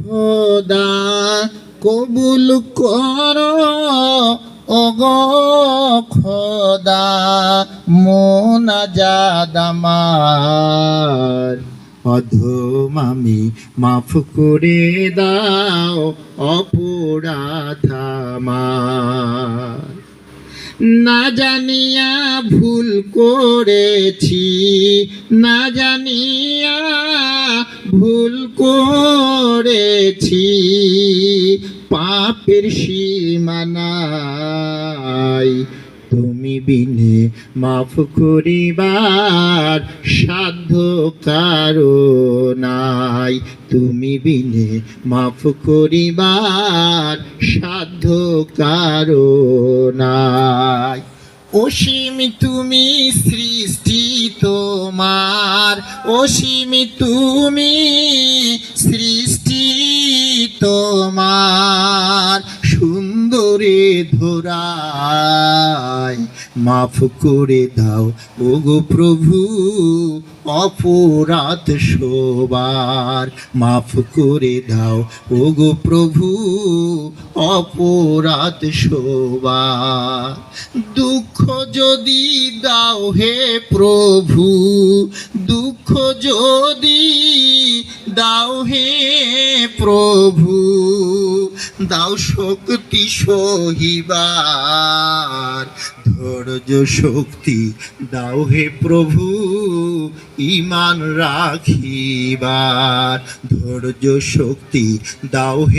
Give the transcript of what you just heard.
খোদা কবুল করো ওগো খোদা মোনাজাত আমার। অধম আমি মাফ করে দাও অপরাধ আমার। না জানিয়া ভুল করেছি, না জানিয়া ভুল করেছি, পাপের সীমানায় তুমি বিনে মাফ করিবার সাধ্য কারো নাই। তুমি বিনে মাফ করিবার সাধ্য কারো নাই। অসীম তুমি সৃষ্টি তোমার, অসীম তুমি সৃষ্টি তোমার, সুন্দরে ধরায় মাফ করে দাও ওগো প্রভু অপরাধ সবার। মাফ করে দাও ওগো প্রভু অপরাধ সবার। দুঃখ যদি দাও হে প্রভু, দুঃখ যদি দাও হে প্রভু, দাও শক্তি সহিবার, ধৈর্য শক্তি দাও হে প্রভু ঈমান রাখিবার, ধৈর্য শক্তি দাও হে